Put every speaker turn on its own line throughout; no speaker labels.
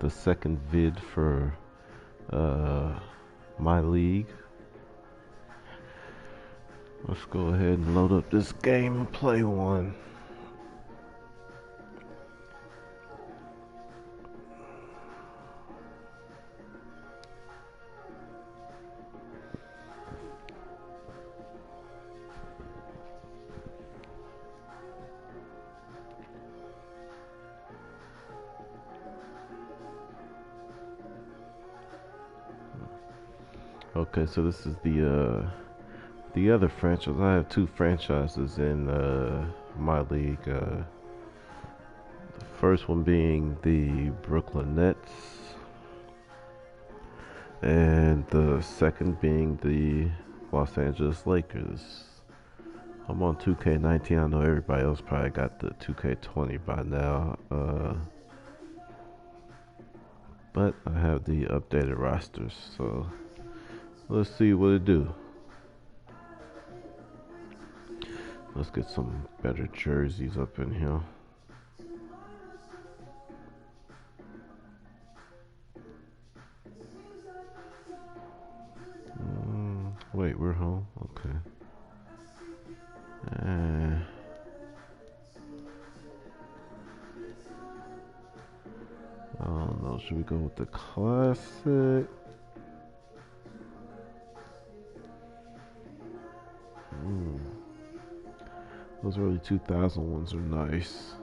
the second vid for uh, my league. Let's go ahead and load up this game and play one. Okay, so this is the other franchise. I have two franchises in my league. The first one being the Brooklyn Nets, and the second being the Los Angeles Lakers. I'm on 2K19. I know everybody else probably got the 2K20 by now. But I have the updated rosters, so let's see what it do. Let's get some better jerseys up in here. Wait, we're home? Okay. I don't know. Should we go with the classic? Those early 2000 ones are nice.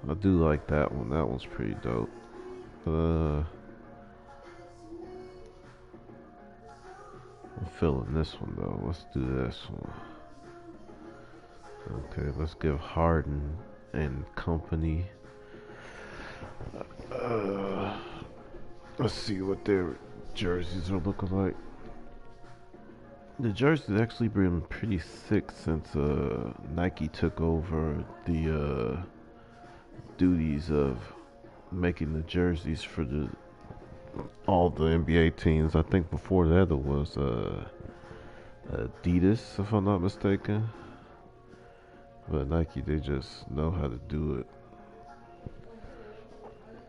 I do like that one. That one's pretty dope. I'm feeling this one though. Let's do this one. Okay, let's give Harden and company. Let's see what their jerseys are looking like. The jersey's actually been pretty sick since Nike took over the duties of making the jerseys for all the NBA teams. I think before that it was Adidas, if I'm not mistaken. But Nike, they just know how to do it.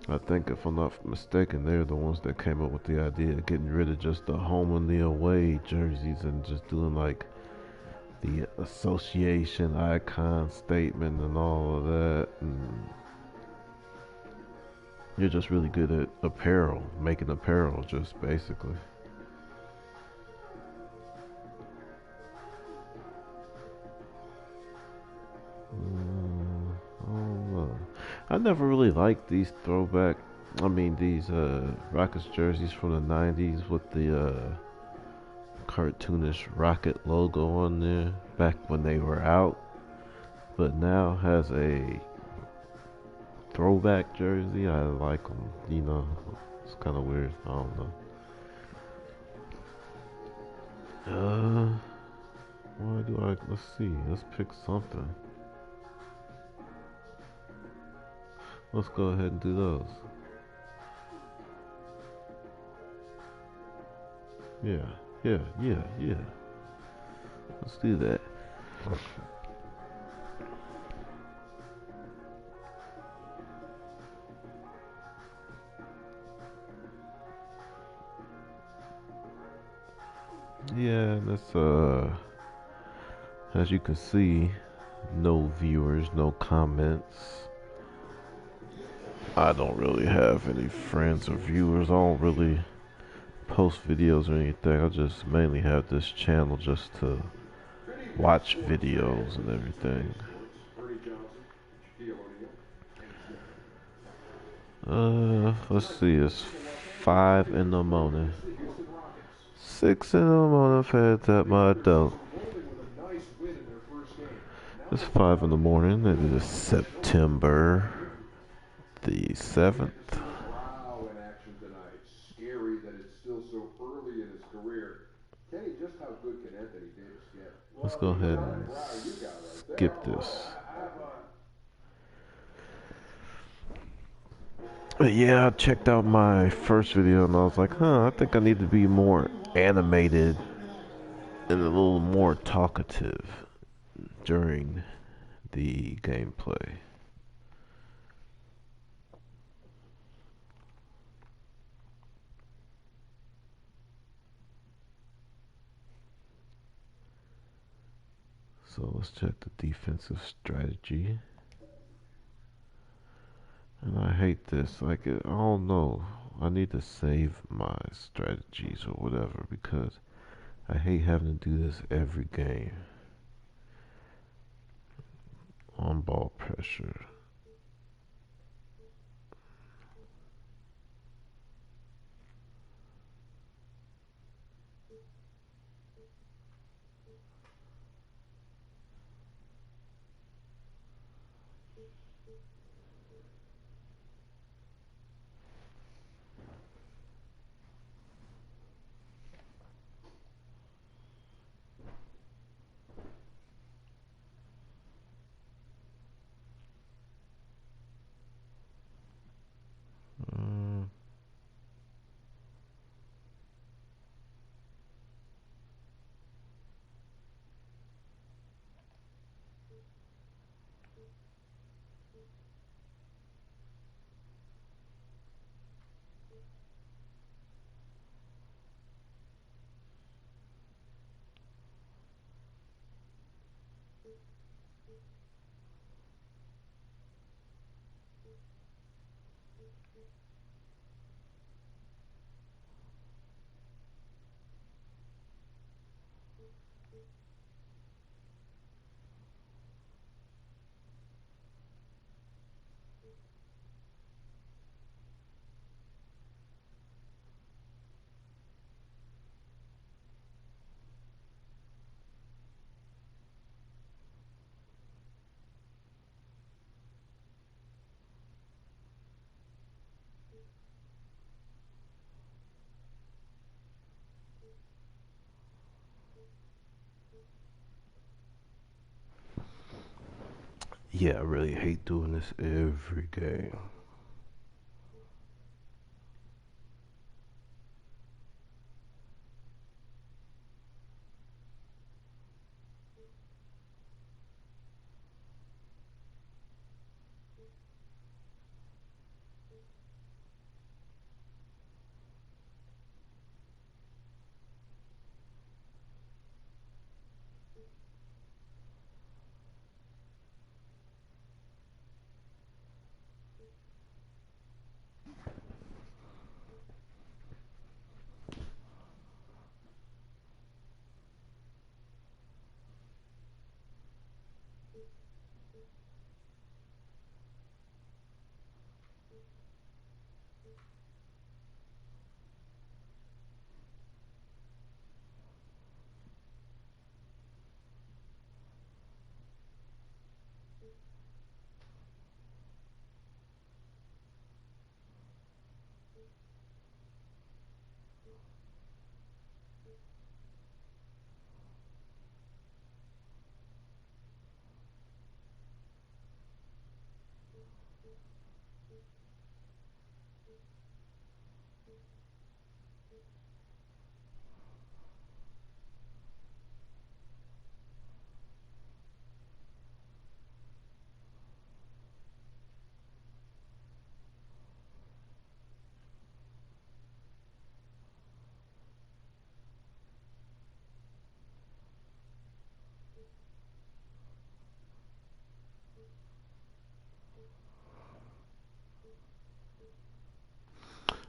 I think, if I'm not mistaken, they're the ones that came up with the idea of getting rid of just the home and the away jerseys and just doing like the association icon statement and all of that. And you're just really good at apparel, making apparel, just basically. I don't know. I never really liked these throwback. I mean, these Rockets jerseys from the '90s with the cartoonish Rocket logo on there back when they were out, but now has a throwback jersey. I like them. It's kind of weird. I don't know. Why do I? Let's see. Let's pick something. Let's go ahead and do those. Yeah, yeah. Let's do that. Yeah, and that's as you can see, no viewers, no comments. I don't really have any friends or viewers. I don't really post videos or anything. I just mainly have this channel just to watch videos and everything. Let's see, it's 5 in the morning. 6 in the morning, I've had my adult. It's 5 in the morning. It is September the 7th. Let's go ahead and skip this. But yeah, I checked out my first video and I was like, I think I need to be more animated and a little more talkative during the gameplay. So let's check the defensive strategy. And I hate this. Like, I don't know. I need to save my strategies or whatever because I hate having to do this every game. On ball pressure. Uh, yeah, I really hate doing this every game.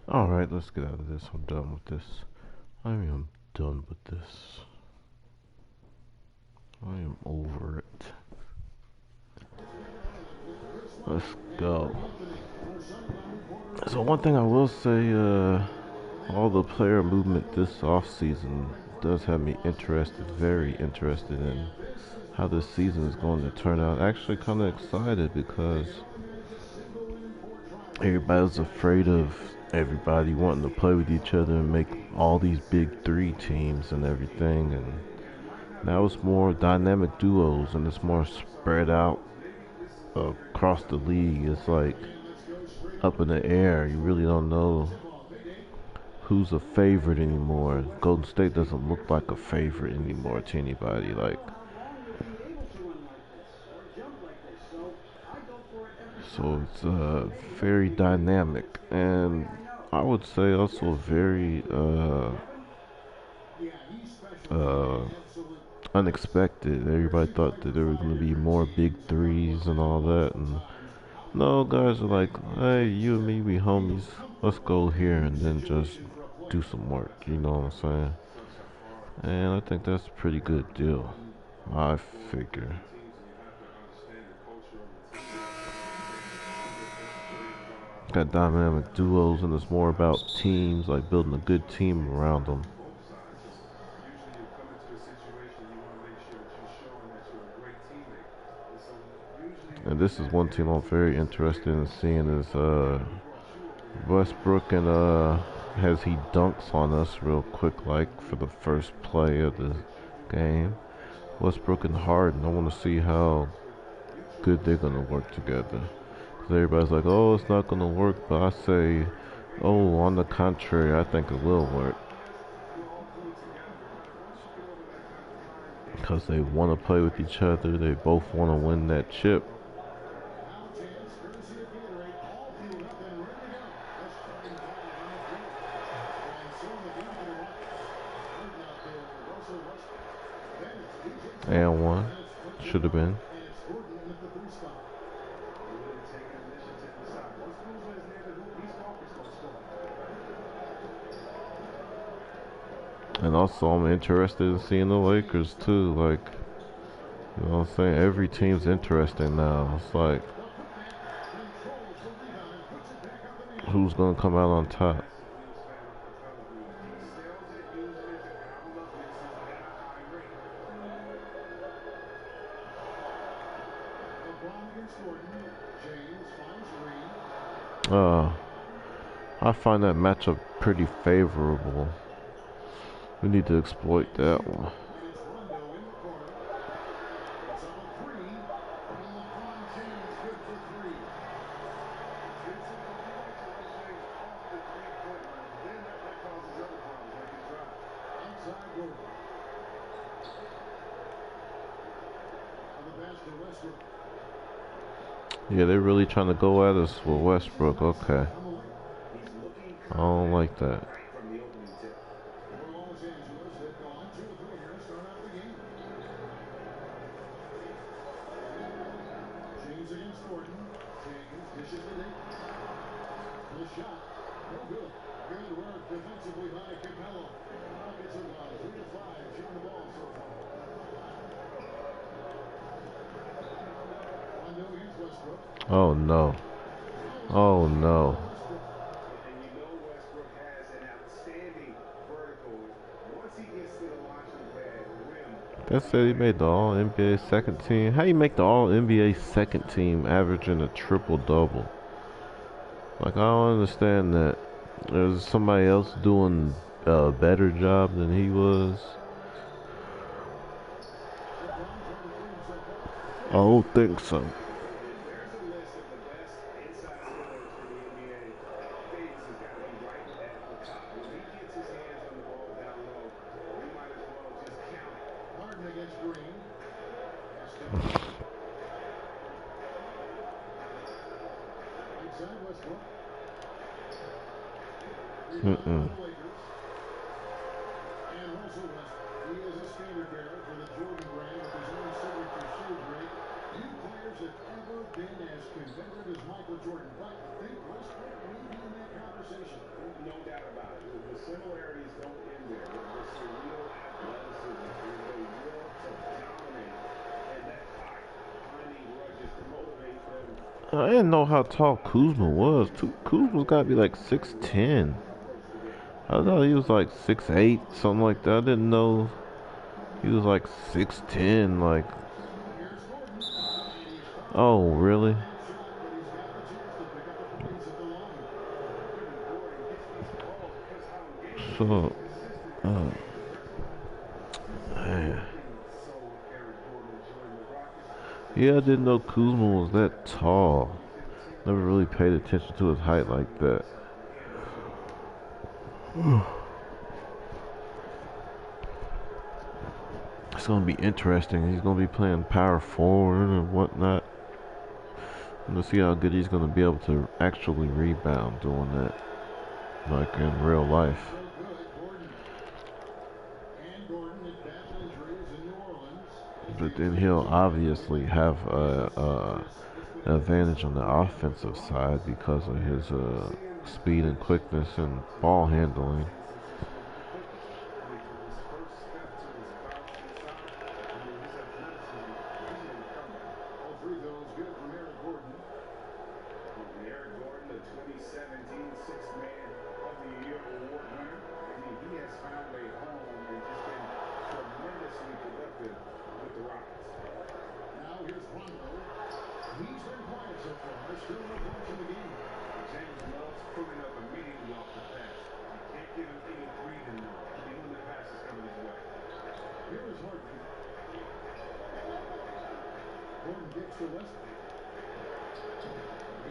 Alright, let's get out of this. I'm done with this. I am done with this. I am over it. Let's go. So one thing I will say, all the player movement this off season does have me interested, very interested in how this season is going to turn out. Actually, kind of excited because everybody's afraid of everybody wanting to play with each other and make all these big three teams and everything. And now it's more dynamic duos and it's more spread out across the league. It's like up in the air. You really don't know who's a favorite anymore. Golden State doesn't look like a favorite anymore to anybody. Like, so it's very dynamic, and I would say also very uh, unexpected. Everybody thought that there were going to be more big threes and all that, and no, guys are like, hey, you and me, we homies. Let's go here and then just do some work. You know what I'm saying? And I think that's a pretty good deal. I figure. Got dynamic duos, and it's more about teams, like building a good team around them. And this is one team I'm very interested in seeing is Westbrook and has he dunks on us real quick like for the first play of the game. Westbrook and Harden, I want to see how good they're gonna work together. 'Cause everybody's like, oh, it's not gonna work, but I say, oh, on the contrary, I think it will work. Because they want to play with each other, they both want to win that chip. And one. Should have been. And also, I'm interested in seeing the Lakers too. Like, you know what I'm saying? Every team's interesting now. It's like, who's gonna come out on top? Uh, I find that matchup pretty favorable. We need to exploit that one. Yeah, they're really trying to go at us with Westbrook. Okay. I don't like that. Oh no. Oh no. That said he made the All NBA second team. How you make the All NBA second team averaging a triple double? Like I don't understand that. There's somebody else doing a better job than he was. I don't think so. Mm-mm. I didn't know how tall Kuzma was. Kuzma's gotta be like 6'10". I thought he was like 6'8", something like that. I didn't know he was like 6'10". Like, oh really? So, uh, man. Yeah, I didn't know Kuzma was that tall. Never really paid attention to his height like that. It's gonna be interesting. He's gonna be playing power forward and whatnot. Let's see how good he's gonna be able to actually rebound doing that, like in real life. but then he'll obviously have an advantage on the offensive side because of his speed and quickness and ball handling.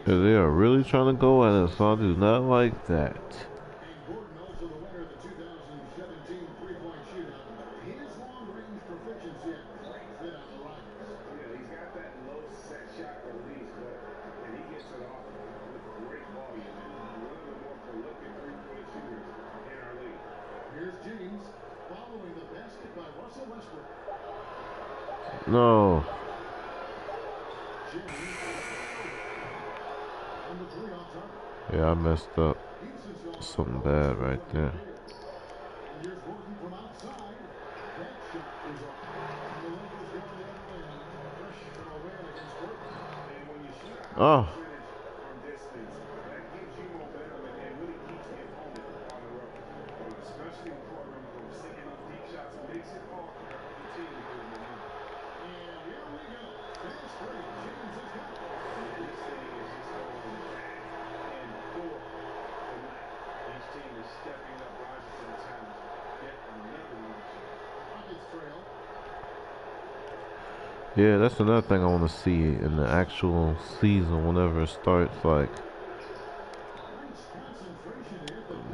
They are really trying to go at us, so I do not like that. No. Yeah, I messed up. Something bad right there. Oh. Yeah, that's another thing I want to see in the actual season whenever it starts. Like,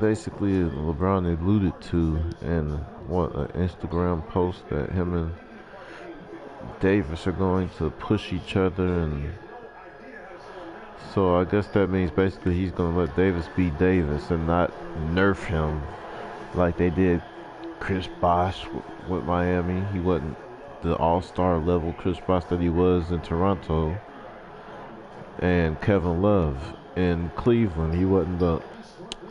basically, LeBron alluded to in what an Instagram post that him and Davis are going to push each other, and so I guess that means basically he's going to let Davis be Davis and not nerf him like they did Chris Bosh with Miami. He wasn't the all-star level Chris Bosh that he was in Toronto, and Kevin Love in Cleveland. He wasn't the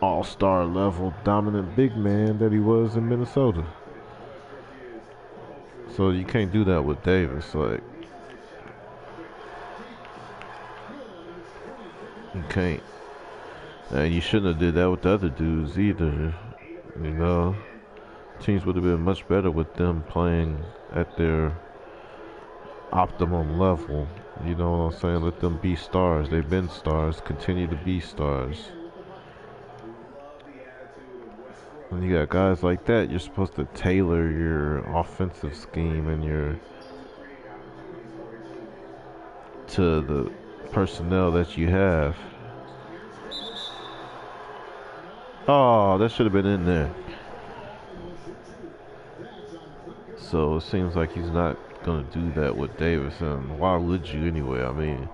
all-star level dominant big man that he was in Minnesota. So you can't do that with Davis. Like, you can't. And you shouldn't have did that with the other dudes either. You know, teams would have been much better with them playing at their optimum level. You know what I'm saying? Let them be stars. They've been stars. Continue to be stars. When you got guys like that, you're supposed to tailor your offensive scheme and your to the personnel that you have. Oh, that should have been in there. So it seems like he's not going to do that with Davis. And why would you anyway? I mean,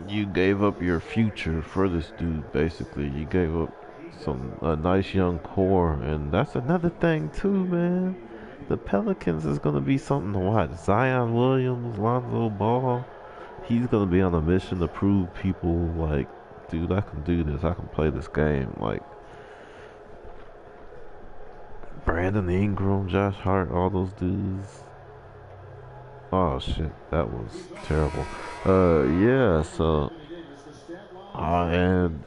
you gave up your future for this dude, basically. You gave up a nice young core. And that's another thing, too, man. The Pelicans is going to be something to watch. Zion Williams, Lonzo Ball. He's going to be on a mission to prove people, like, dude, I can do this. I can play this game. Like, Brandon Ingram, Josh Hart, all those dudes. Oh shit, that was terrible. Yeah. So, and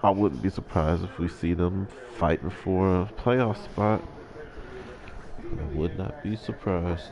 I wouldn't be surprised if we see them fighting for a playoff spot. I would not be surprised.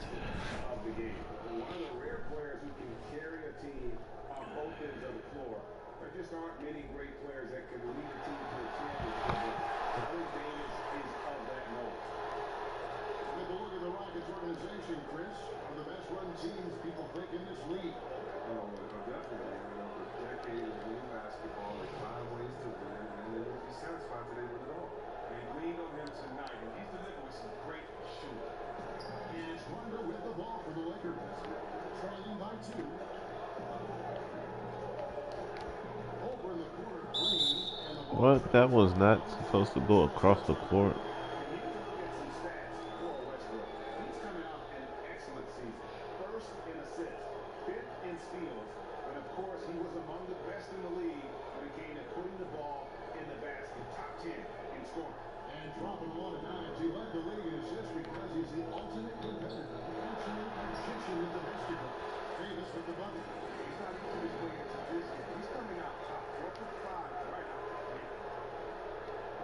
What? That was not supposed to go across the court.
best in the league when it came to putting the ball in the basket. Top 10 in scoring.
And dropping a lot of dimes. He led the league in assists because he's the ultimate competitor. Absolute magician with the basketball. Davis with the bucket.
He's not easy his way into this game. He's coming out top 4 for 5 right out the gate.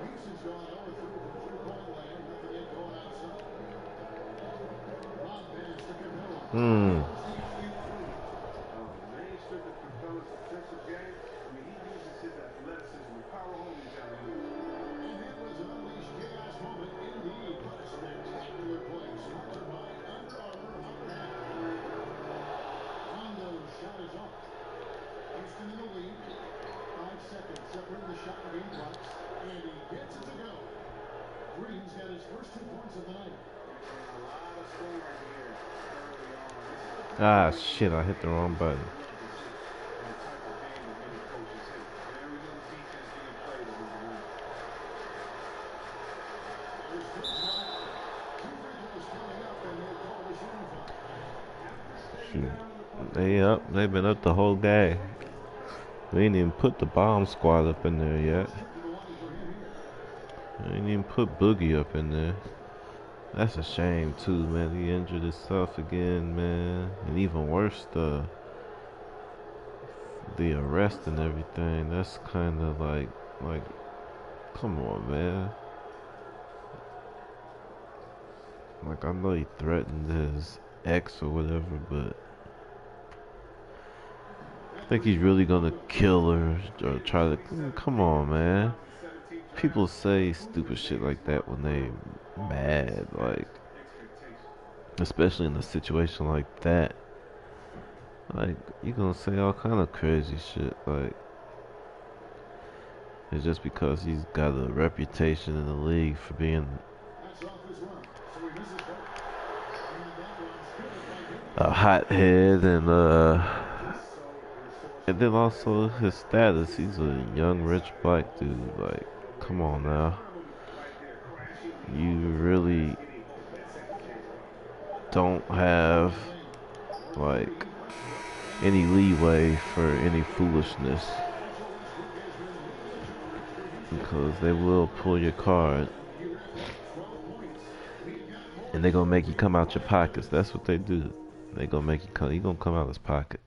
Houston's gone 0 3 from three-point land. Nothing yet going outside. Rob Bands to Capella.
Hmm.
Main strength of Capella's defensive game. I mean, he uses his athleticism and power home these alley-oops.
And that was an unleashed chaos moment indeed. What a spectacular play. Sponsored by Under Armour on that. Rondo's shot is off. Houston in the lead. 5 seconds separating the shot and game clocks. And he gets it to go. Green's got his first 2 points of the night.
A lot of scoring here early on. This is the
Ah, shit, I hit the wrong button.
the type of game that many coaches hate. Very little defense being played in this arena.
There's two shot. 2 free throws coming up, and they'll call the shooting foul.
Shoot. They up. They've been up the whole game. We ain't even put the bomb squad up in there yet.
Trip to the line for him here.
We ain't even put Boogie up in there. That's a shame too, man. He injured himself again, man. And even worse, the arrest and everything. That's kind of like, come on, man. Like, I know he threatened his ex or whatever, but I think he's really gonna kill her or try to. Come on, man. People say stupid shit like that when they mad, like, especially in a situation like that. Like, you gonna say all kind of crazy shit, like, it's just because he's got a reputation in the league for being
That's off as well. So he misses both. And that one's good by
a hothead and then also his status. He's a young, rich black dude. Like, come on now. You really don't have, like, any leeway for any foolishness because they will pull your card and they gonna make you come out your pockets. That's what they do. They gonna make you come. You gonna come out his pockets.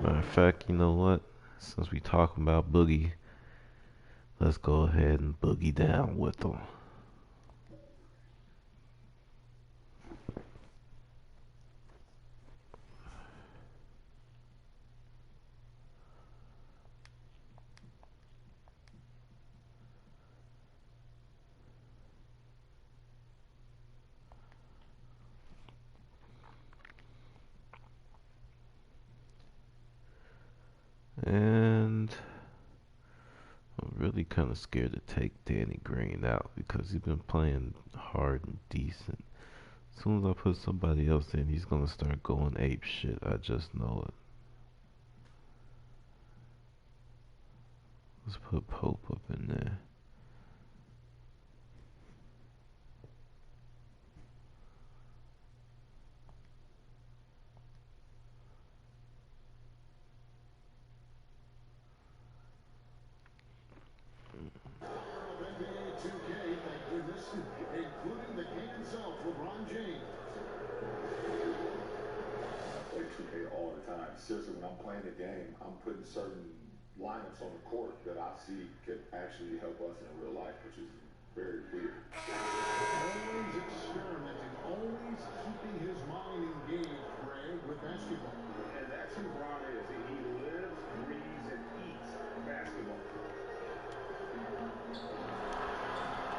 Matter of fact, you know what? Since we talking about Boogie, let's go ahead and boogie down with them. And I'm really kind of scared to take Danny Green out because he's been playing hard and decent. As soon as I put somebody else in, he's gonna start going ape shit. I just know it. Let's put Pope up in there.
NBA 2K, thank goodness, including the king himself, LeBron James.
I play 2K all the time. Seriously, when I'm playing the game, I'm putting certain lineups on the court that I see could actually help us in real life, which is very weird.
Always experimenting, always keeping his mind engaged, Greg, with basketball.
And that's who Bron is. He lives, breathes, and eats basketball.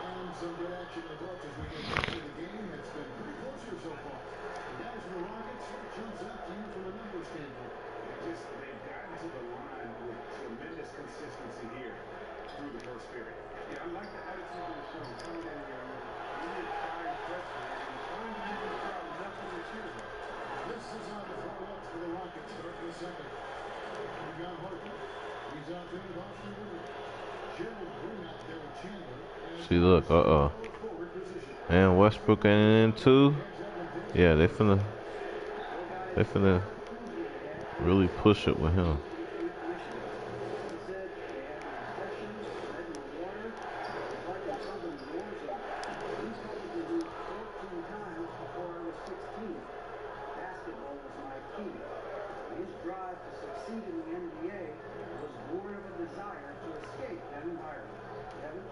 And some good action in the books as we get back to the game. It's been pretty close here so far. The guys from the Rockets, what jumps out to you from a numbers standpoint?
They've gotten to the line with tremendous consistency here through the first period. Yeah, I like the attitude of the show. Coming in here, really trying pressure and trying to give the crowd nothing to cheer about.
This is on the throw up for the Rockets. Start in a second. We got Harden. He's out there with Austin Rivers. Gerald Green out there with Chandler.
See, look, And Westbrook ain't in too. Yeah, they finna. They finna really push it with him.
Basketball was my key. His drive to succeed in the NBA was born of a desire to escape that environment. Kevin?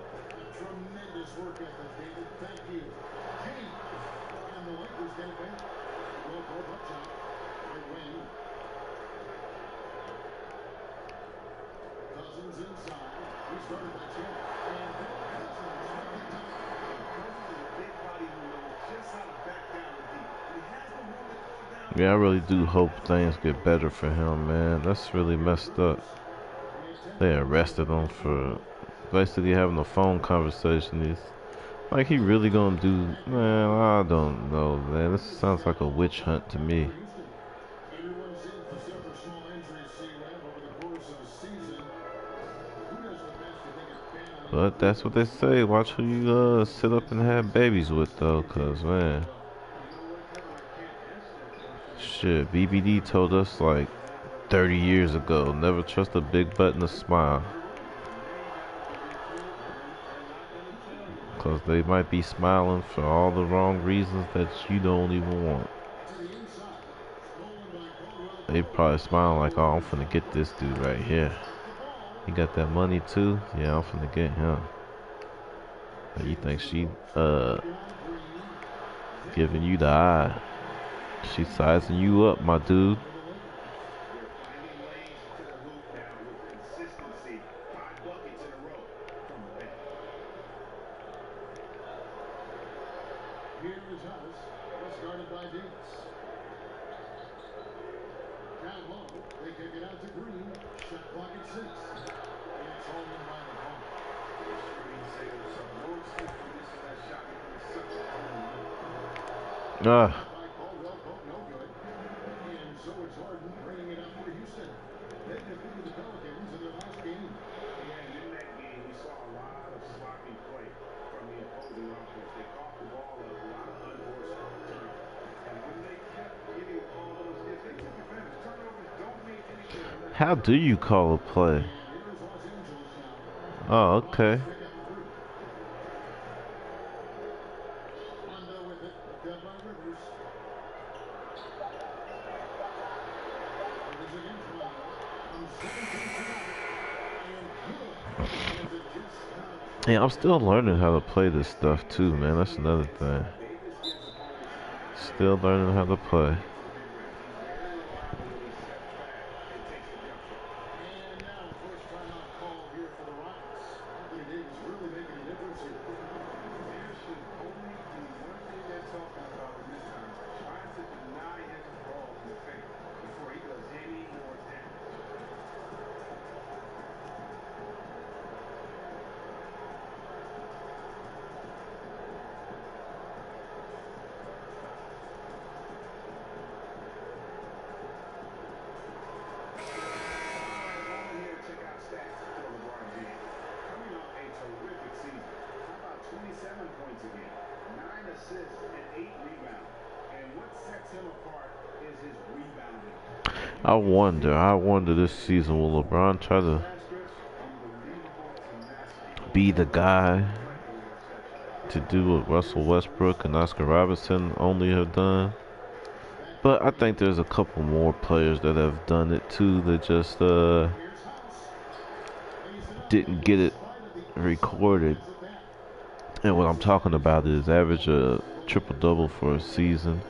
Tremendous work ethic, David. Thank you. James. And the Lakers get it back. Well, pulled up shot. They win. Cousins inside. He started by Chet. And then Cousins with the dunk.
Cousins is a big body who knows just how to back down the deep. He has the room to throw it down.
Yeah, I really do hope things get better for him, man. That's really messed up. They arrested him for basically having a phone conversation. He's like, he really gonna do? Man, I don't know, man. This sounds like a witch hunt to me.
Everyone seems to suffer small injuries, C-Web, over the course of a season. Who knows the best to think it's bad?
But that's what they say. Watch who you sit up and have babies with, though, cause man, shit, BBD told us like 30 years ago, never trust a big butt and a smile. Cause they might be smiling for all the wrong reasons that you don't even want. They probably smiling like, oh, I'm finna get this dude right here. He got that money too? Yeah, I'm finna get him. But you think she giving you the eye? She sizing you up, my dude.
Finding lanes to the hoop now with consistency. 5 buckets in a row from the bench.
Here is House, guarded by Diggs. Down low, they kick it out to Green. Shot clock at 6. It's home in by the ball.
No excuse for missing that shot because it's such a home run.
Ah,
By Caldwell, no good. And so it's Harden bringing it up for Houston. They defeated the Pelicans in their last game.
And in that game, we saw a lot of sloppy play from the opposing offense. They caught the ball a lot of unforced turnovers. And when they kept getting all those hits, they took advantage. Turnovers don't mean anything unless
how do you call a play?
And here's Los Angeles now.
Oh, okay.
Pick up 3. Rondo with it, picked up by Rivers. Rivers against Rondo. From 17 tonight. And good. As it just touched.
Yeah, I'm still learning how to play this stuff too, man. That's another thing. Still learning how to play.
And now first timeout call here for the Rockets. Anthony Davis really making a difference here.
there should only be one thing they're talking about in this time. Trying to deny him the ball from the paint before he does any more damage. Over here, check out stats for LeBron James. Coming off a terrific season. How about 27 points a game, 9 assists, and 8 rebounds? And what sets him apart is his rebounding.
I wonder this season, will LeBron try to be the guy to do what Russell Westbrook and Oscar Robertson only have done? But I think there's a couple more players that have done it too that just didn't get it recorded. And what I'm talking about is average a triple-double for a season.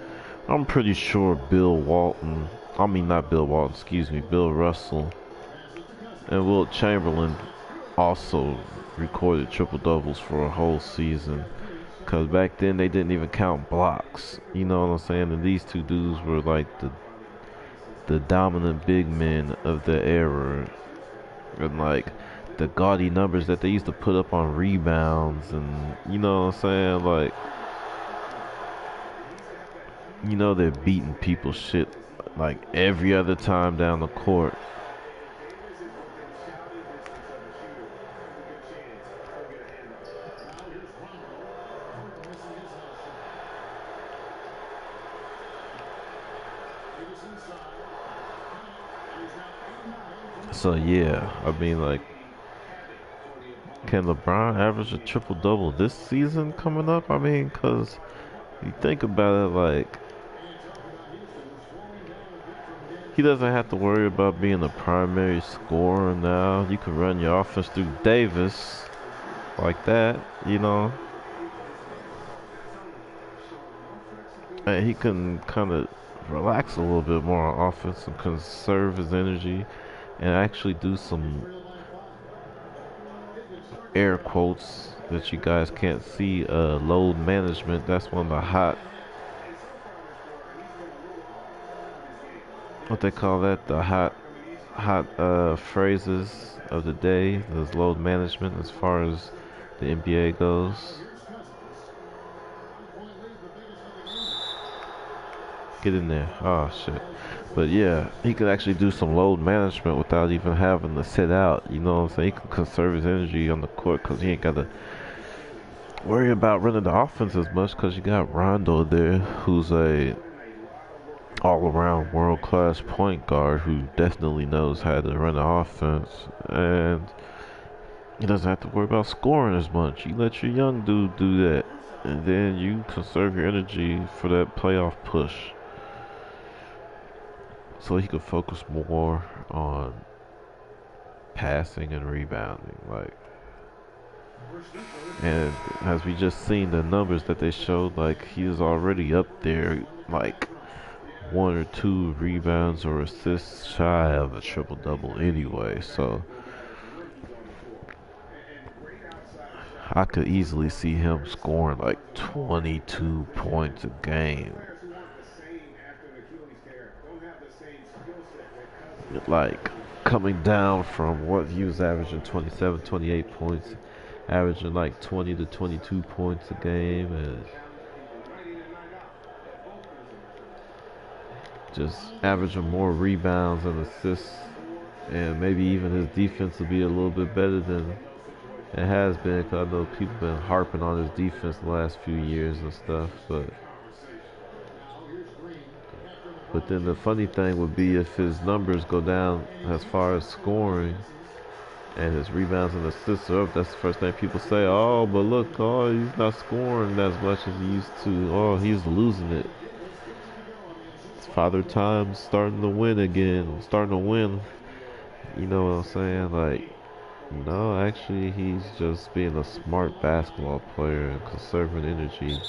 I'm pretty sure Bill Russell and Wilt Chamberlain also recorded triple-doubles for a whole season. Because back then they didn't even count blocks. You know what I'm saying? And these two dudes were like the dominant big men of the era. And like the gaudy numbers that they used to put up on rebounds. And you know what I'm saying? Like, you know they're beating people's shit like every other time down the court.
Now here's Rondo. Harden missing his hustle.
So yeah, I mean, like, can LeBron average a triple double this season coming up? I mean, cause you think about it, like, he doesn't have to worry about being the primary scorer now. You can run your offense through Davis like that, you know. And he can kind of relax a little bit more on offense and conserve his energy and actually do some air quotes that you guys can't see, load management. That's one of the what they call that, the hot phrases of the day, is load management as far as the NBA goes. Get in there. Oh shit. But yeah, he can actually do some load management without even having to sit out. You know what I'm saying? He can conserve his energy on the court because he ain't got to worry about running the offense as much because you got Rondo there, who's a all-around world-class point guard who definitely knows how to run the offense, and he doesn't have to worry about scoring as much. You let your young dude do that, and then you conserve your energy for that playoff push, so he can focus more on passing and rebounding. Like, and as we just seen the numbers that they showed, like, he is already up there, like, one or two rebounds or assists shy of a triple double anyway. So I could easily see him scoring like 22 points a game. Like, coming down from what he was averaging, 27, 28 points, averaging like 20 to 22 points a game, and just averaging more rebounds and assists, and maybe even his defense will be a little bit better than it has been, because I know people been harping on his defense the last few years and stuff, but then the funny thing would be if his numbers go down as far as scoring and his rebounds and assists are up. That's the first thing people say. Oh, but look, oh, he's not scoring as much as he used to. Oh, he's losing it. It's Father Time's starting to win again. Starting to win. You know what I'm saying? Like, no, actually, he's just being a smart basketball player and conserving energy,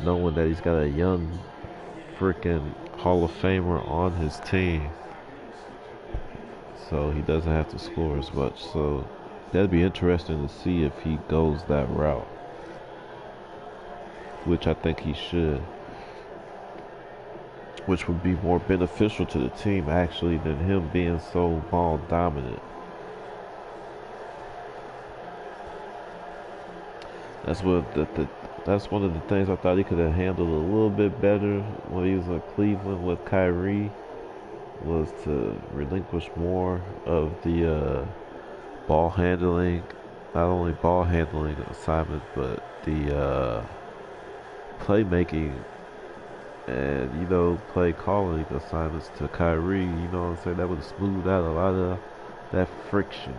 knowing that he's got a young freaking Hall of Famer on his team. So he doesn't have to score as much. So that'd be interesting to see if he goes that route, which I think he should, which would be more beneficial to the team actually than him being so ball dominant. That's what that's one of the things I thought he could have handled a little bit better when he was in Cleveland with Kyrie, was to relinquish more of the ball handling, not only ball handling assignment, but the playmaking and, you know, play calling assignments to Kyrie. You know what I'm saying? That would smooth out a lot of that friction.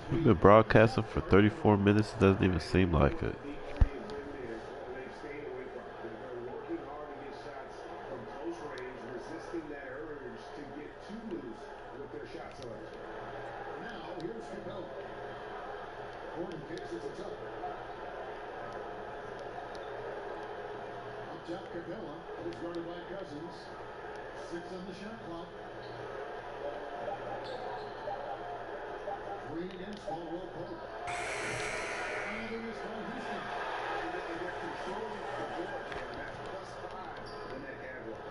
We've been broadcasting for 34 minutes. It doesn't even seem like it.
Capella is guarded by Cousins. 6 on the shot clock. Green against Caldwell Pope. And it is by Houston. They're controlling the board, and that's +5 in that category.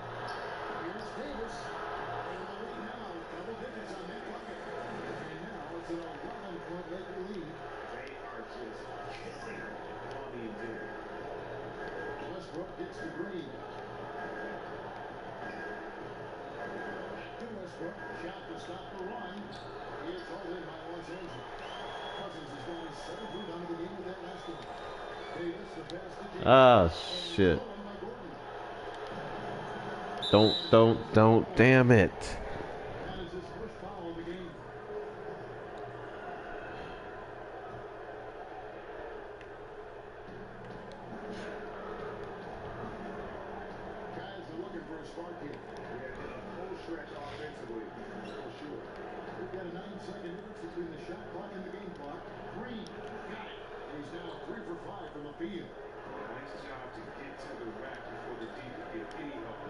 Here's Davis. And the lead now. Double digits on that bucket. And now it's an 11-point Laker lead. They are just kissing on the interior. Westbrook gets the green. Westbrook, shot to stop the run. It's all in by Los Angeles. Cousins has got his 7th rebound of the game with that last one. Davis, the pass to James.
Ah, shit.
Stolen by Gordon.
Don't, damn it.
That is his first foul of the game. Guys are looking for a spark here.
Yeah, in a full stretch offensively, for sure.
We've got a 9-second difference between the shot clock and the game clock. Green, got it. He's now 3 for 5 from the field.
Nice job to get to the rack before the deep could get any help.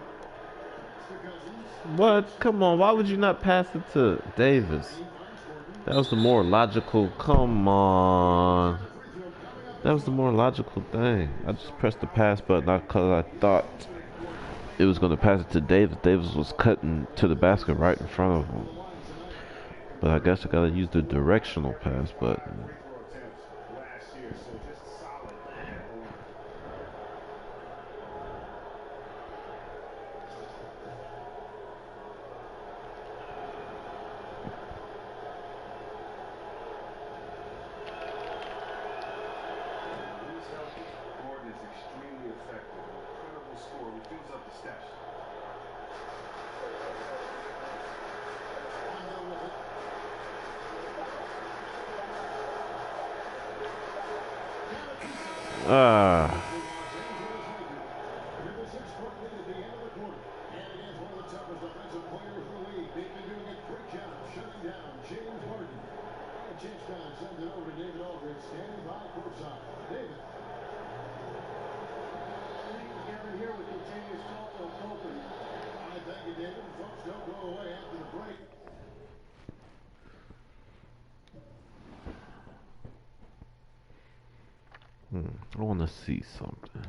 To Cousins.
What? Come on, why would you not pass it to Davis?
He finds Gordon.
That was the more logical. Come on. That was the more logical thing. I just pressed the pass button because I thought it was going to pass it to Davis. Davis was cutting to the basket right in front of him. But I guess I got to use the directional pass button.
Free throw attempts last year, so just solid at home. When he's healthy, Gordon is extremely effective. Incredible scorer who fills up the stats.
Ah.
With a 6-point lead at the end of the quarter. And against one of the toughest defensive players in the league. They've been doing a great job shutting down James Harden. And chase down sends it over to David Aldridge, standing by courtside. David.
I think together here we continue to talk to open.
I thank you, David. Folks, don't go away after the break.
I want to see something.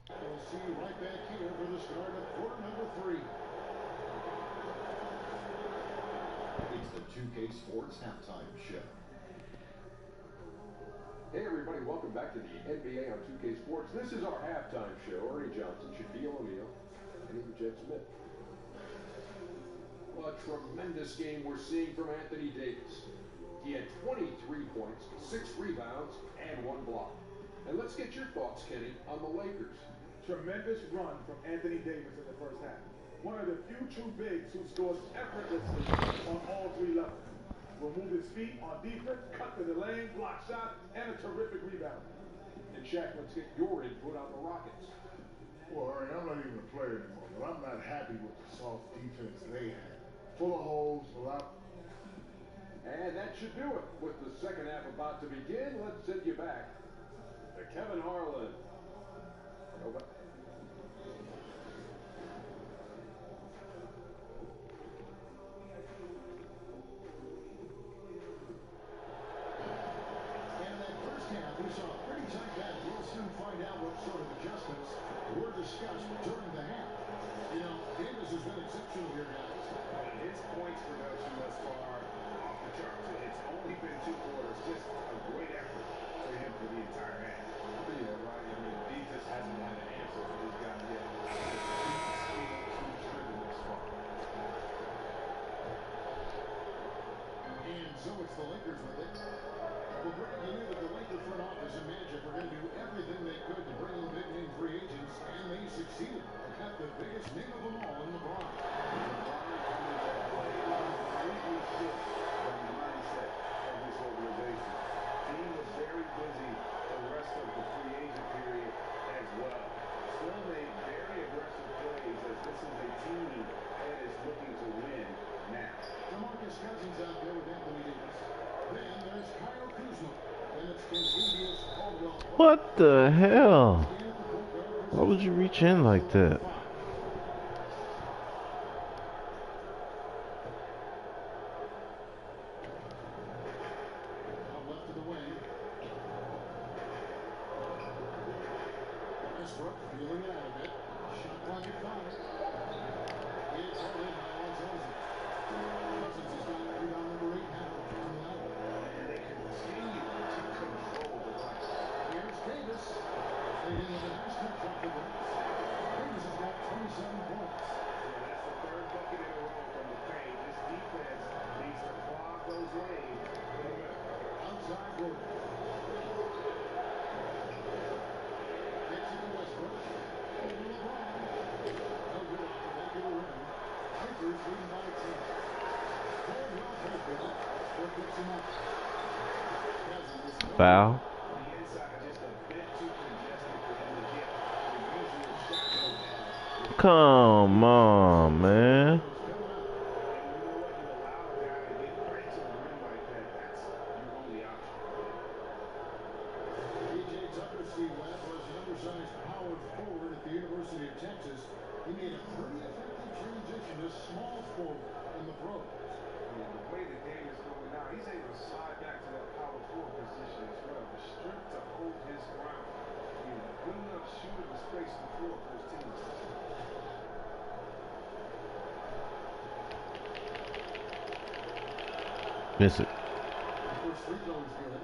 We'll see you right back here for the start of quarter number 3.
It's the 2K Sports Halftime Show.
Hey everybody, welcome back to the NBA on 2K Sports. This is our halftime show. Ernie Johnson, Shaquille O'Neal, and even Jet Smith. Well, a tremendous game we're seeing from Anthony Davis. He had 23 points, 6 rebounds, and 1 block. And let's get your thoughts, Kenny, on the Lakers.
Tremendous run from Anthony Davis in the first half. One of the few true bigs who scores effortlessly on all 3 levels. Will move his feet on defense, cut to the lane, block shot, and a terrific rebound.
And Shaq, let's get your input on the Rockets.
Well, Ernie, I'm not even a player anymore, but I'm not happy with the soft defense they had. Full of holes, a lot.
And that should do it. With the second half about to begin, let's send you back to Kevin Harlan. Over.
We saw a pretty tight battle. We'll soon find out what sort of adjustments were discussed during the half. You know, Davis has been exceptional here, guys.
His points production thus far off the charts. It's only been 2 quarters. Just a great effort for him for the entire half.
Yeah, right. I mean,
He just hasn't had an answer for this guy yet. Just speed keeps driven this far.
And so it's the Lakers with it. Well, Greg, you knew that the Lakers front office and Magic were going to do everything they could to bring in big-name free agents, and they succeeded. They got the biggest name of them all in LeBron.
LeBron coming to play completely shifts the mindset of this organization. Team was very busy the rest of the free agent period as well. Still made very aggressive plays as this is a team that is looking to win now.
DeMarcus Cousins out there with Anthony Davis. Then there's Kyle Kuzma. And it's Contavious Caldwell.
What the hell? Why would you reach in like that?
Left of the wing. Westbrook feeling it out a bit. Shot clock at 5. It's all in by Los
Foul.
The inside just a bit too congested for him to get the usual shot that he has.
Come on, man.
And you know what? You allow a guy to get right to the rim like that. That's your only option.
P.J. Tucker, Steve Webb, was an undersized power forward at the University of Texas. He made a pretty effective transition to small forward in the pros.
Yeah, the way the game is going now, he's able to slide back to that power forward position as well. The strength to hold his ground. He's a good enough shooter to space the floor for his teammates.
Miss it.
First free throw is good.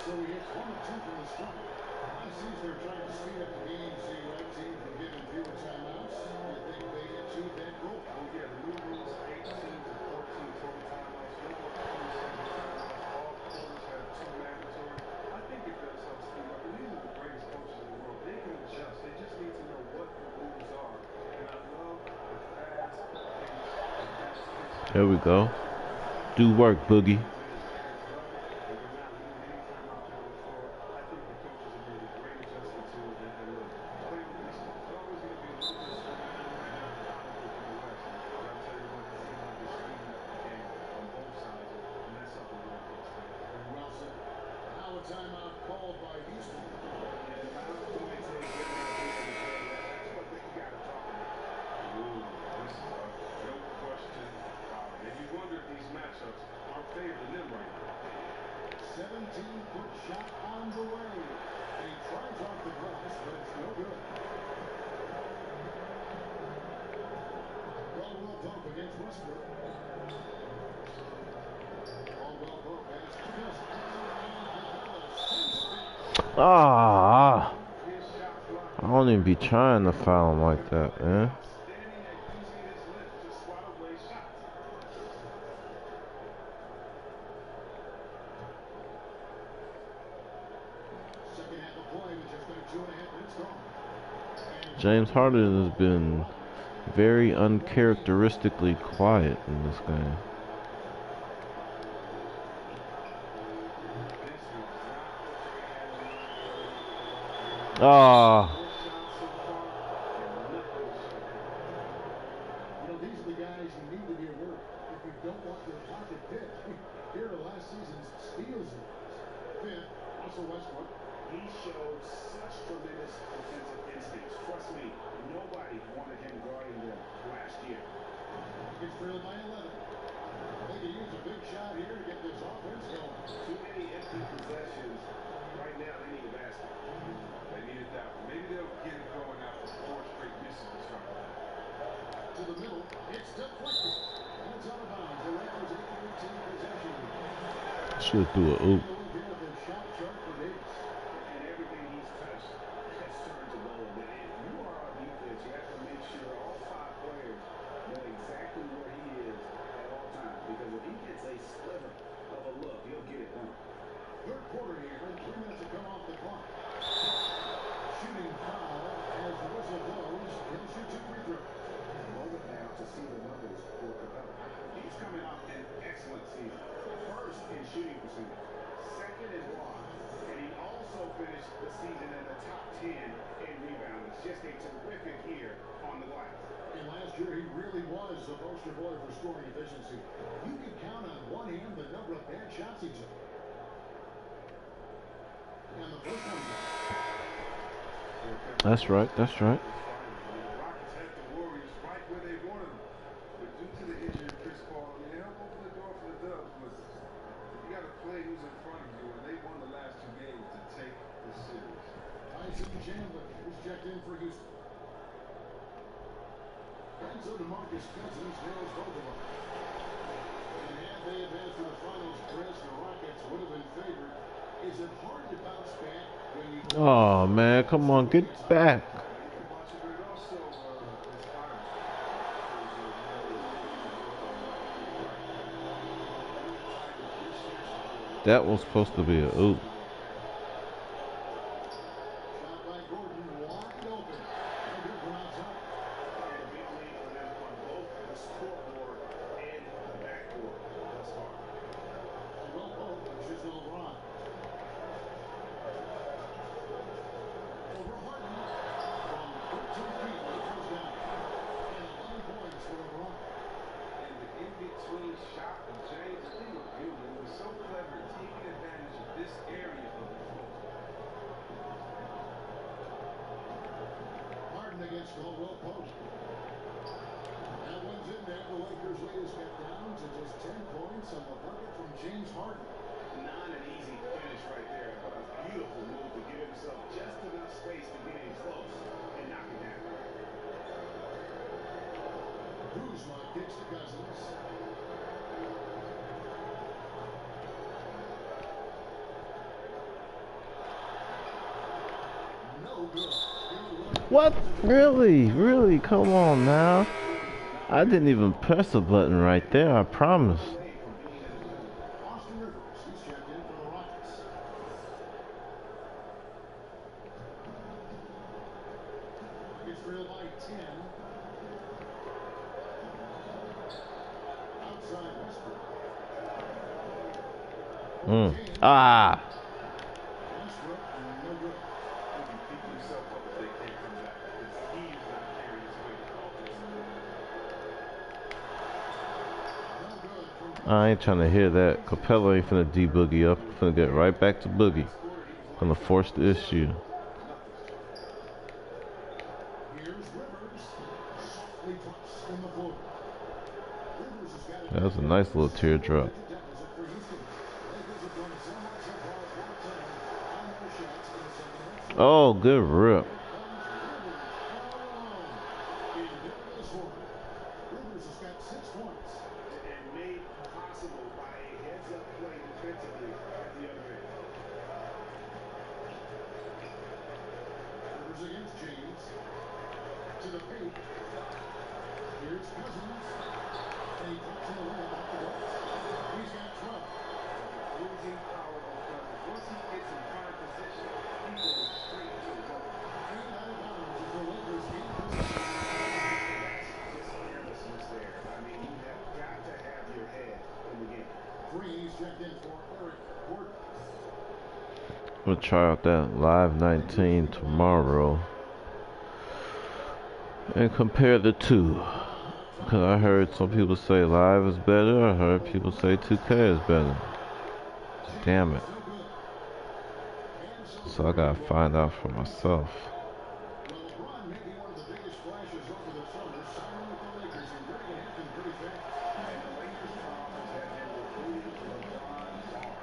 So he hits 1 of 2 from the stripe. It seems they're trying to speed up the game, see right teams are given fewer timeouts. I think they achieved that goal.
Oh yeah, the new rules, 18 to 14 total timeouts, no more 20-second timeouts. All quarters have 2 mandatory. I think it does help speed up. And these are the greatest coaches in the world. They can adjust. They just need to know what the rules are. And I love the fast pace.
There we go. Do work, Boogie.
Timeout called by Houston.
Are favoring them right now.
17-foot shot on the way. He tries off the glass, but it's no good. Caldwell Pope against Westbrook. Caldwell Pope has just
Ah. I don't even be trying to foul him like that, man.
second half of play with just under 2.5 minutes gone.
James Harden has been very uncharacteristically quiet in this game. Ah.
These are the guys you need to be alert if you don't want your pocket pick. Here are last season's steals. Fifth, Russell Westbrook.
He showed such tremendous defensive instincts. Trust me, nobody wanted him guarding them last year.
It's trailed by 11. They can use a big shot here to get this offense going.
Too many empty possessions. Right now, they need a basket. They needed that one. Maybe they'll get it going after 4 straight misses or something.
To the middle, it's deflected. And it's out of bounds. The Raptors 8-13 possession.
Should do a oop.
Shot chart for Davis.
And everything he's touched has turned to gold. And if you are on defense, you have to make sure all 5 players know exactly where he is at all times. Because if he gets a sliver of a look, he'll get it done.
Third quarter here, and 3 minutes to come off the clock. Shooting foul as the whistle blows. He'll shoot 2 free throws.
Moment now to see the numbers for Capella. He's coming off an excellent season. First in shooting percentage, second in blocks, and he also finished the season in the top 10 in rebounding. Just a terrific year on the glass.
And last year, he really was the poster boy for scoring efficiency. You can count on one hand the number of bad shots he took. And the first one.
That's right. That's right.
The Rockets had the Warriors right where they wanted them. But due to the injury of Chris Paul, I mean, they helped open the door for the Dubs, but you got to play who's in front of you, and they won the last 2 games to take the series.
Tyson Chandler is checked in for Houston. And so DeMarcus Cousins nails both of them. And had they advanced to the finals, Chris, the Rockets would have been favored. Is it hard to bounce back when you...
Oh man, come on, get back.
But it also is hard
That was supposed to be a oop.
Shot by Gordon, wide open. No good from outside.
And a big lead for them on both the scoreboard and the backboard thus far.
And well, both pushes LeBron. Over Harden. From 13 feet, he goes down. And 11 points for LeBron.
And the in-between shot of James, I think it was so clever taking advantage of this area of the floor.
Harden against Caldwell Pope. That one's in there. The Lakers lead has got down to just 10 points on the bucket from James Harden.
Not an easy finish right there, but a beautiful move to give himself just enough space to get in close and knock it down.
Kuzma kicks to Cousins. No good.
What? Really? Really? Come on now. I didn't even press a button right there, I promise.
Austin Rivers, he's checked in for the Rockets. Rockets trail by 10. Outside Westbrook.
Ah.
Westbrook, no good.
He can pick himself up if they can't come back, because he's not carrying his weight offensively.
No good from
I ain't trying to hear that. Capella ain't finna D-boogie up. Finna get right back to boogie. Gonna force the issue.
Here's Rivers. Softly drops from the floor. Rivers has got
That was a nice little teardrop.
deficit for Houston. Lakers have done so much so far at 4-10 on their shots in the second half.
Oh, good rip.
Rivers has got 6 points.
And made possible by a heads-up play defensively at the other end.
Rivers against James. To the paint. Here's Cousins. And he drops in the lane off the glass. He's got 12.
Losing power on Cousins. Once he gets in prime position, he goes straight to the goal.
And out of bounds as the Lakers gain
That's
possession.
just carelessness there. I mean, you have got to have your head in the game.
Green's checked in for Eric Gordon.
We'll try out that Live 19 tomorrow and compare the two. Because I heard some people say Live is better. I heard people say 2K is better. Damn it. So I gotta find out for myself.
Well, LeBron may be one of the biggest flashes over the summer, signing with the Lakers and bringing it happen pretty fast.
And the Lakers' problems have been recruiting LeBron hard.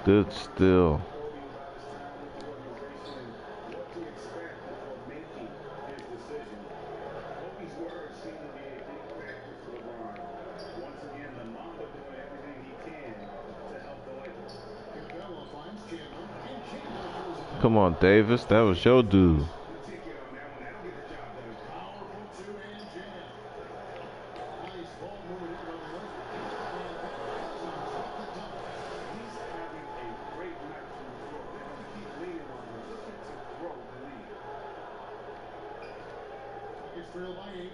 Good still.
Kobe about his time with the organization and what to expect before making his decision. Kobe's words seem to be a big factor for LeBron. Once again, the Mamba doing everything he can to help the Lakers.
Capella finds Chandler, and Chandler throws it.
Come on, Davis. That was your dude.
The ticket on that one, that'll get the job done.
Powerful two-hand jam. Nice ball movement in by the Lakers. And Cousins off the top.
He's having a great night from the floor. They're going to keep leaning on him, looking to grow the lead.
Rockets trail by 8.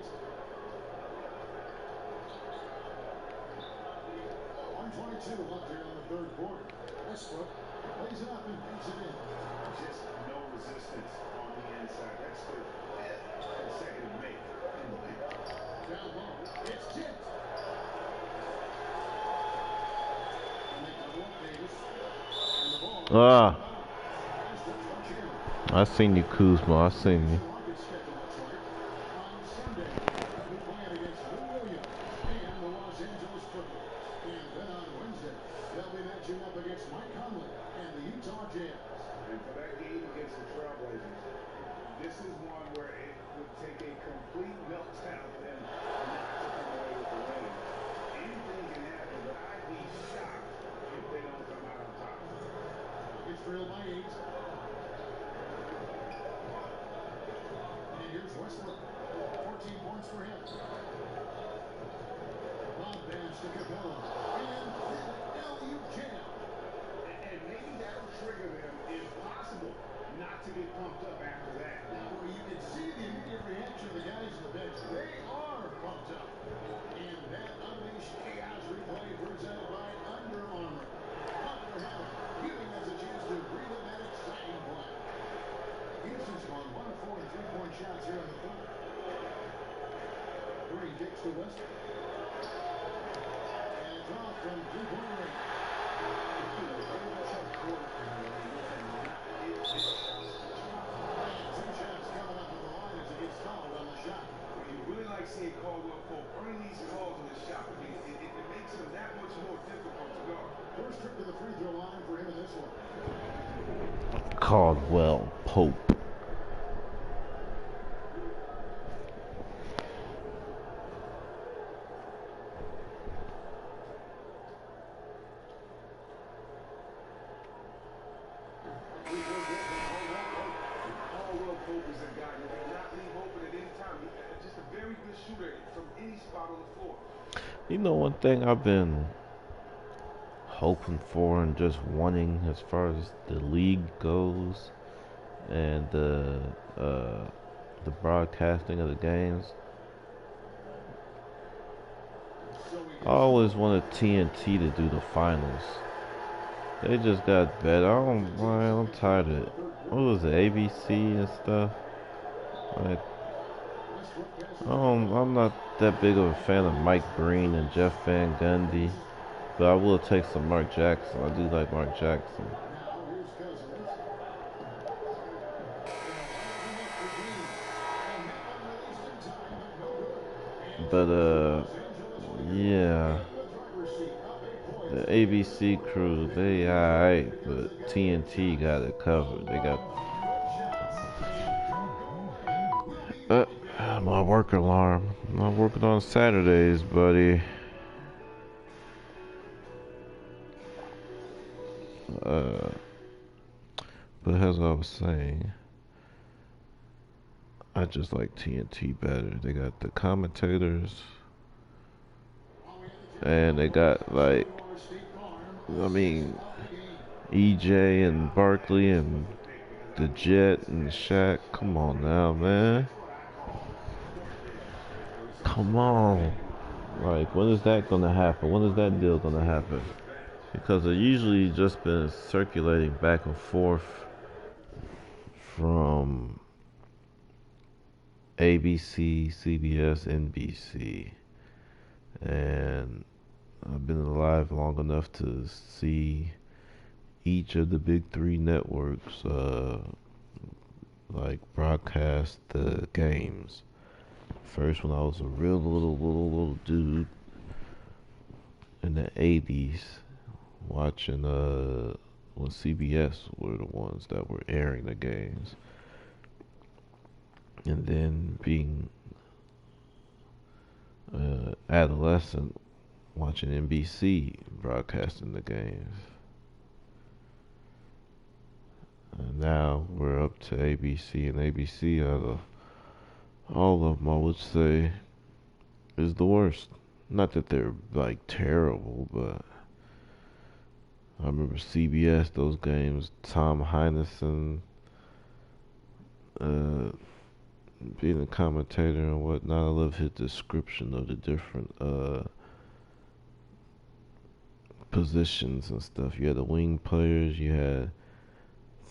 1:22 left here in the third quarter. Westbrook plays it up and banks it in.
Just no resistance on the inside. That's the fifth consecutive make in the league.
Down low. It's tipped. And they double up Davis. And the ball.
Ah,
Westbrook for Chandler.
I seen you, Kuzma. I seen you.
Rockets schedule looks like on Sunday. They'll be playing against Lou Williams and the Los Angeles Clippers. And then on Wednesday, they'll be matching up against Mike Conley and the Utah Jazz.
And for that game against the Trailblazers, this is one where it would take a complete meltdown for them not to come away with the win. Anything can happen, but I'd be shocked if they don't come out on top.
It's trailed by 8. And here's Westbrook. 14 points for him. Lob pass to Capella. And LU jam.
to get pumped up after that.
Now, you can see the immediate reaction of the guys on the bench. They are pumped up. And that unleashed chaos replay presented by Under Armour. Dr. Hammer, Healing has a chance to breathe in that exciting play. Houston's gone 1 of 4 in three-point shots here in the third. Green kicks to Westbrook. And it's off from three-point range.
You really like seeing Caldwell Pope earning these calls on the shot. It makes him that much more difficult to guard.
First trip to the free throw line for him in this one.
Caldwell Pope.
Caldwell Pope is a guy who cannot leave open at any time. He's just a very good shooter from any spot on the floor.
You know, one thing I've been hoping for and just wanting as far as the league goes and the broadcasting of the games. I always wanted TNT to do the finals. They just got better. I'm tired of it. What was it, ABC and stuff? Like, I'm not that big of a fan of Mike Breen and Jeff Van Gundy, but I will take some Mark Jackson. I do like Mark Jackson. But yeah, the ABC crew, they alright, but TNT got it covered. They got my work alarm. I'm not working on Saturdays, buddy. But as I was saying, I just like TNT better. They got the commentators, and they got EJ and Barkley and the Jet and Shaq. Come on now, man. Come on. Like, when is that gonna happen? When is that deal gonna happen? Because it usually just been circulating back and forth from ABC, CBS, NBC, and I've been alive long enough to see each of the big three networks broadcast the games. First, when I was a real little dude in the 80s, watching when CBS were the ones that were airing the games, and then being adolescent, watching NBC broadcasting the games. And now we're up to ABC, and ABC out of all of them, I would say, is the worst. Not that they're like terrible, but I remember CBS, those games, Tom Heinsohn being a commentator and whatnot. I love his description of the different positions and stuff. You had the wing players, you had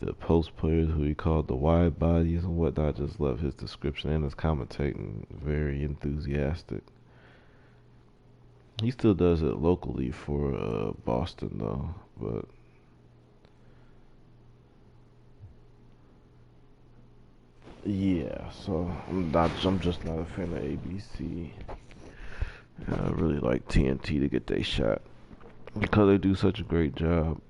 the post players who he called the wide bodies and whatnot. I just love his description and his commentating. Very enthusiastic. He still does it locally for Boston though, but yeah. So I'm just not a fan of ABC. I really like TNT to get their shot because they do such a great job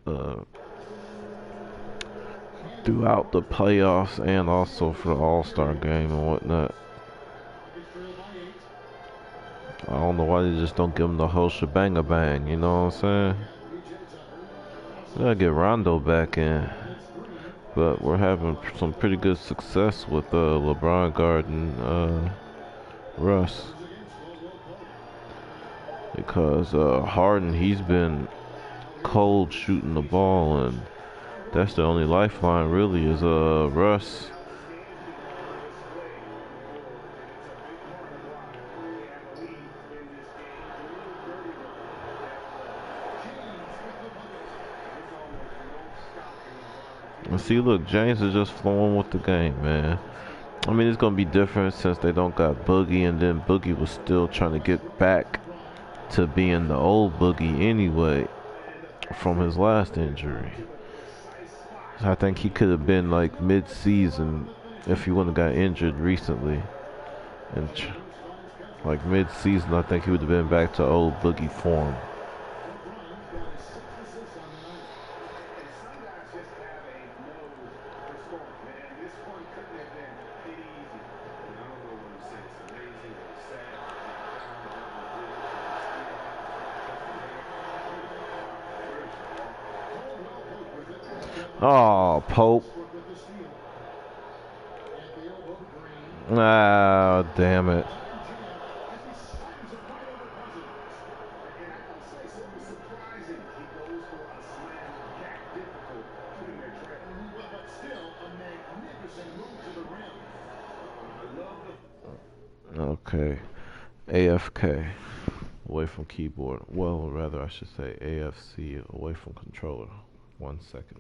throughout the playoffs and also for the All-Star game and whatnot. I don't know why they just don't give them the whole shebang-a-bang, you know what I'm saying? We gotta get Rondo back in. But we're having some pretty good success with LeBron guarding Russ. Because Harden, he's been cold shooting the ball, and That's the only lifeline really is Russ. And see, look, James is just flowing with the game, man. I mean, it's gonna be different since they don't got Boogie, and then Boogie was still trying to get back to being the old Boogie anyway from his last injury. I think he could have been like mid-season if he wouldn't have got injured recently. And like mid-season, I think he would have been back to old Boogie form. Oh, Pope. Ah, damn it. Okay. AFK. Away from keyboard. Well, rather I should say AFC, away from controller. 1 second.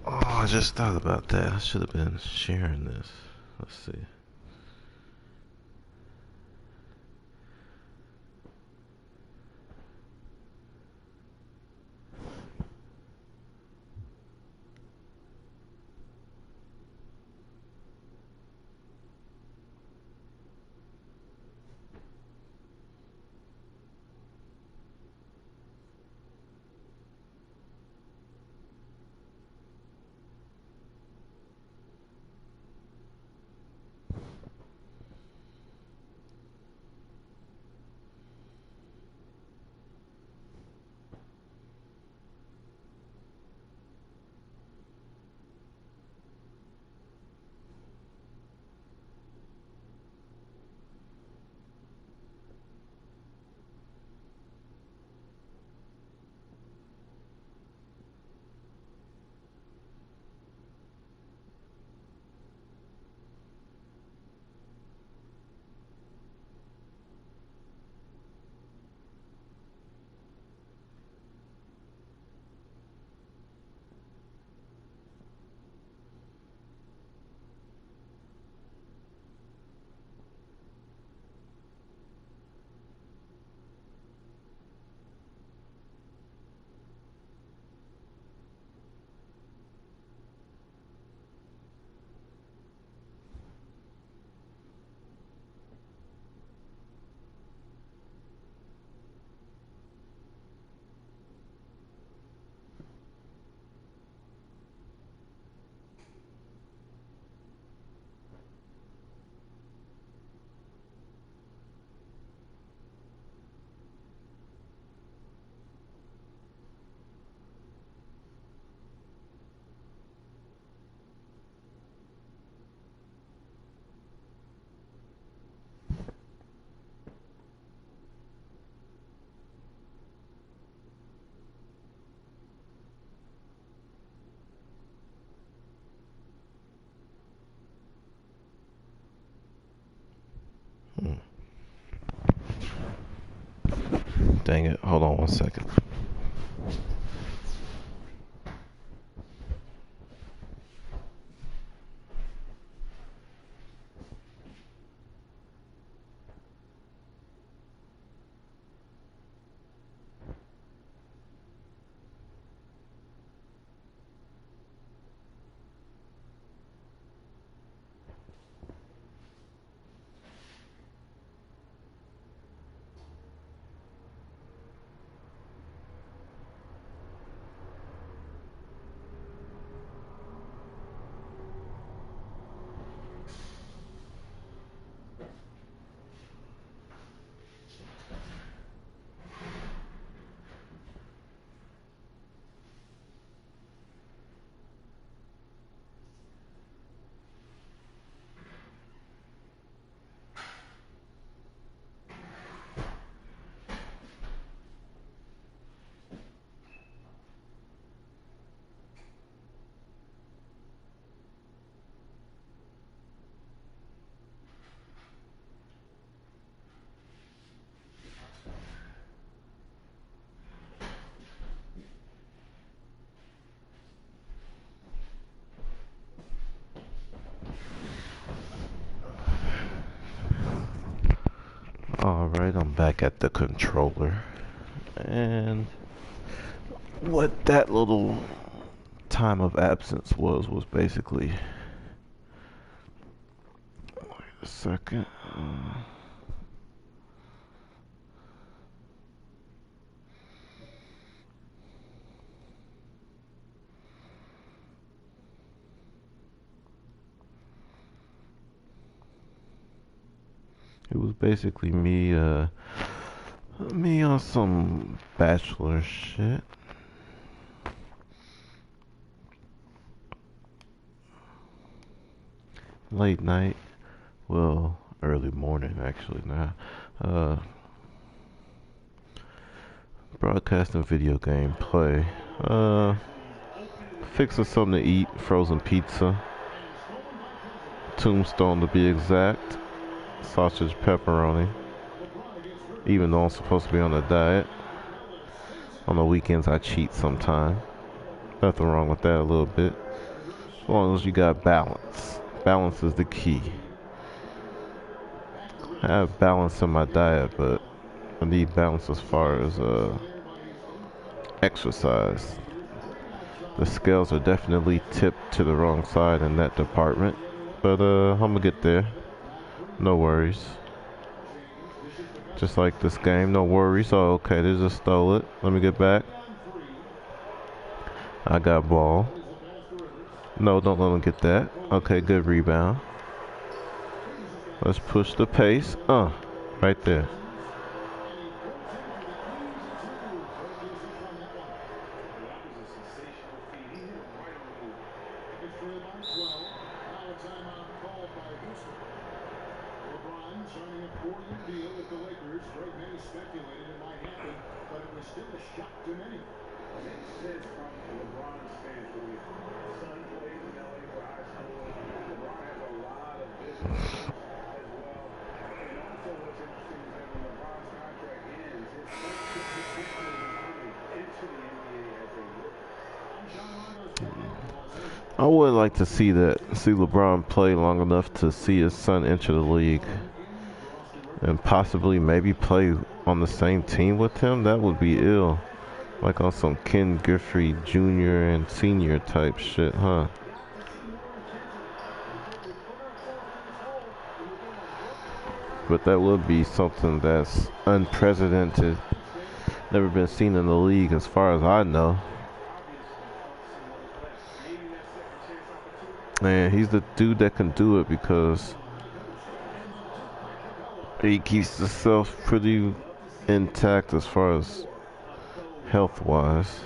Oh, I just thought about that. I should have been sharing this. Let's see. Dang it. Hold on 1 second. Alright, I'm back at the controller. And what that little time of absence was basically... Wait a second. It was basically me on some bachelor shit. Late night, well, early morning actually now. Broadcasting video game play. Fixing something to eat, frozen pizza. Tombstone to be exact. Sausage pepperoni. Even though I'm supposed to be on a diet. On the weekends I cheat sometime. Nothing wrong with that a little bit. As long as you got balance. Balance is the key. I have balance in my diet, but I need balance as far as exercise. The scales are definitely tipped to the wrong side in that department. But I'm gonna get there. No worries. Just like this game, no worries. Oh, okay, they just stole it. Let me get back. I got ball. No, don't let them get that. Okay, good rebound. Let's push the pace. Right there. I would like to see LeBron play long enough to see his son enter the league and possibly maybe play on the same team with him. That would be ill. Like on some Ken Griffey Jr. and Senior type shit, huh? But that would be something that's unprecedented. Never been seen in the league as far as I know. And he's the dude that can do it because he keeps himself pretty intact as far as health-wise.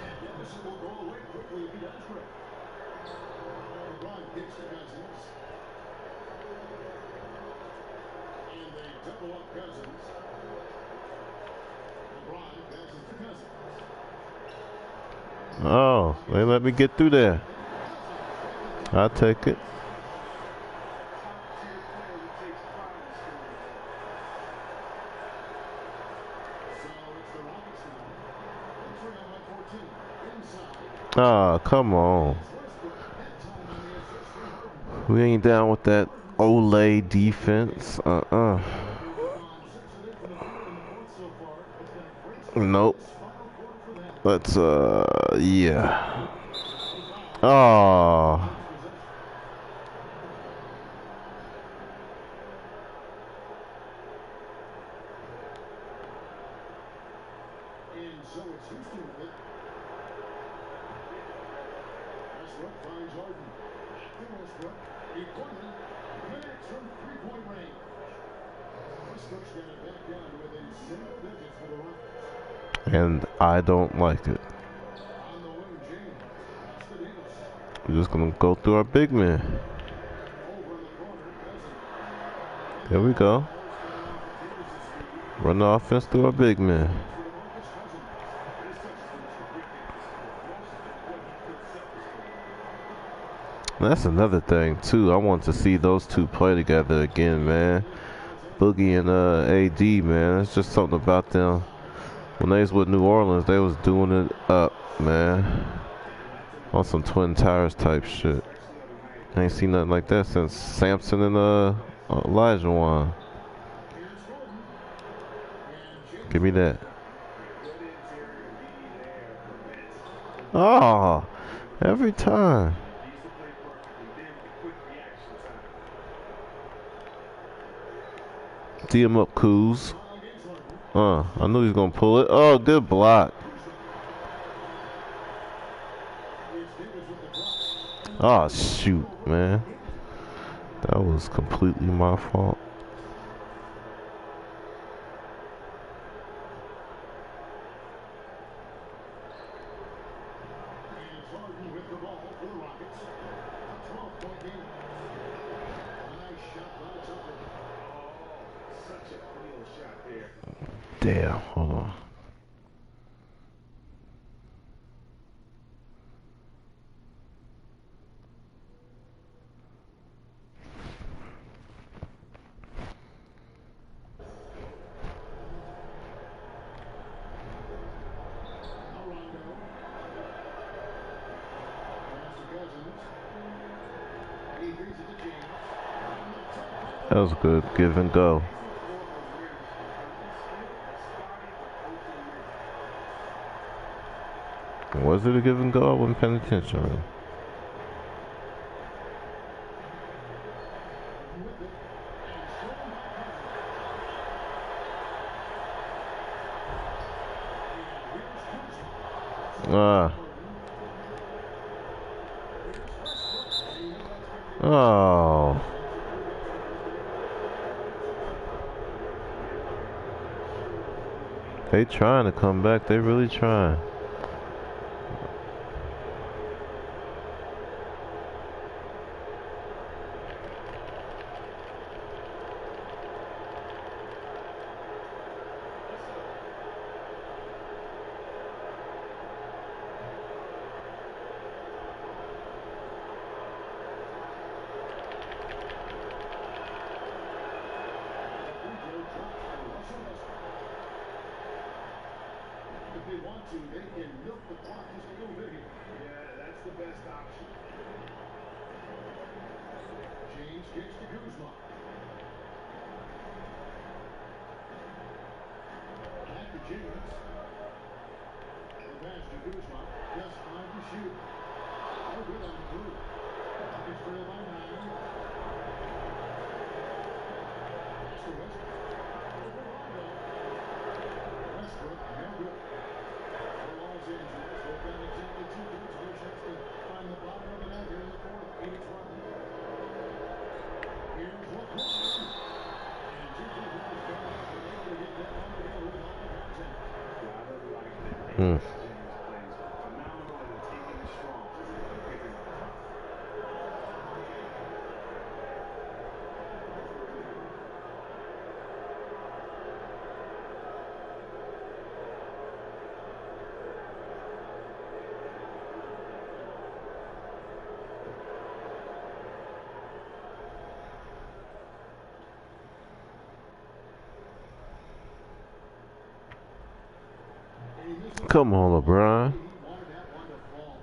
Oh, they let me get through there. I'll take it. Ah, come on. We ain't down with that Olay defense. Nope. Let's yeah. Oh.
And so it's Houston with it. Westbrook finds Harden. To Westbrook. He pointed. Connects from three-point range. Westbrook's got it back down to within single digits for the Rockets.
And I don't like it.
On the wing, James. That's the Davis.
We're just gonna go through our big man.
Over in the corner, Cousins.
There we go. Run the offense through our big man. That's another thing too. I want to see those two play together again, man. Boogie and AD, man. It's just something about them. When they was with New Orleans, they was doing it up, man. On some Twin Towers type shit. I ain't seen nothing like that since Samson and Elijah won. Give me that. Oh, every time. Tee him up, Kuz. I knew he was gonna pull it. Oh, good block. Oh, shoot, man. That was completely my fault. Damn, hold on. That was good. Give and go. Was it a give and go? I wasn't paying attention. Really. Oh. They trying to come back. They really trying.
They can milk the clock just a little bit here. Yeah, that's the best option. James kicks to Kuzma. Back to James. The pass to Kuzma. Just 5 to shoot. Oh, good on the move. Rockets trail by 9. Pass to Westbrook. Over Rondo. Westbrook, no good. Los Angeles will got exactly 2 minutes. No chance to find the bottom of the net here in the fourth. Phoenix running. Here's LeBron. And J.J. Brown's coming up and able to get that one together with all the content. Gotta like that. James plays phenomenal and taking it strong. Picking up the top.
Come on, LeBron.
He wanted that one to fall.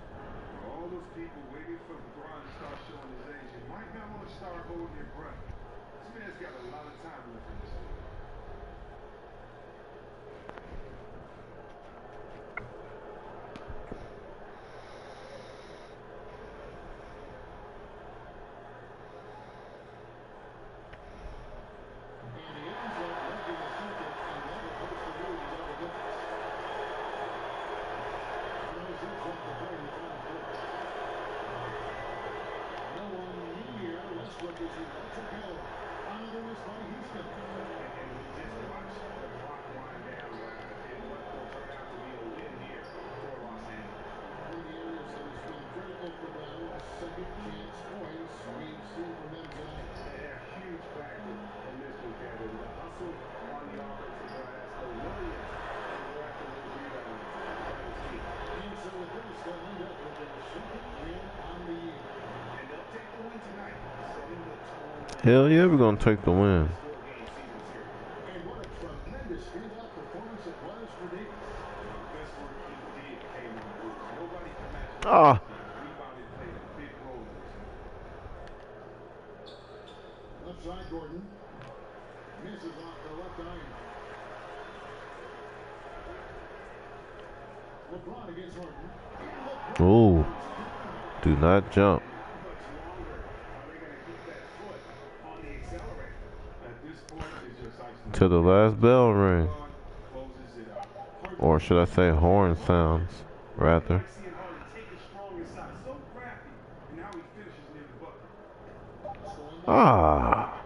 slip as he lets it go. Another miss by Houston.
And we just watched the clock wind down in what will turn out to be a win here for Los Angeles.
One of the areas that has been critical for them, second chance points we've seen from them tonight.
Yeah, huge factor in this one, Kevin. The hustle on the offensive glass, the willingness to go after those rebounds by this team.
And so with this, they'll end up with their second win on the year.
And they'll take the win tonight, setting the tone
Hell yeah, we're gonna take the win.
for game season series.
And what a tremendous standout performance it was for Davis.
Best work indeed came on Bruce. Nobody can match
Ah.
rebounding played a big role in this.
Left side, Gordon. Misses off the left iron. LeBron against Harden.
Oh, do not jump.
Much longer are they going to keep that foot on the accelerator? At this point, it's just ice.
Till the last bell ring.
Closes it up.
Or should I say horn sounds, rather.
Like seeing Harden take his strongest shot, so crafty, and now he finishes near the bucket.
Ah.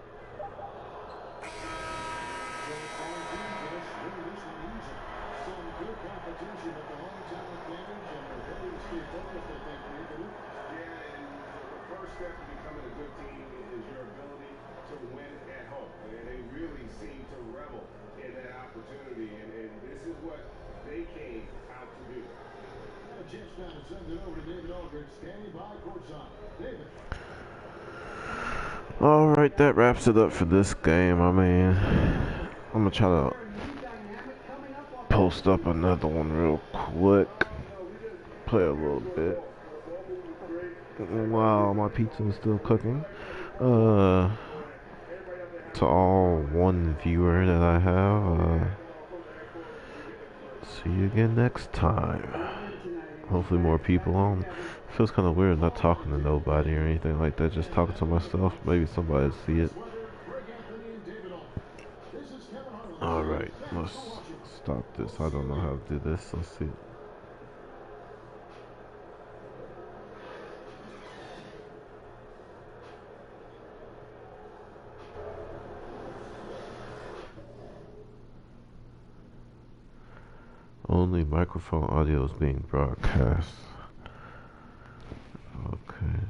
Some good competition at the hometown advantage, and they're ready to stay focused, I think, David.
Yeah, and the first step to becoming a good team is your ability to win at home. And they really seem to revel in that opportunity, and this is what they came out to do.
A chance now to send it over to David Aldridge, standing by courtside. David.
Alright, that wraps it up for this game. I mean, I'm gonna try to post up another one real quick. Play a little bit while my pizza is still cooking. To all one viewer that I have, see you again next time. Hopefully more people on. Feels kind of weird not talking to nobody or anything like that, just talking to myself. Maybe somebody will see it. Alright, let's stop this. I don't know how to do this. Let's see. Only microphone audio is being broadcast. Okay.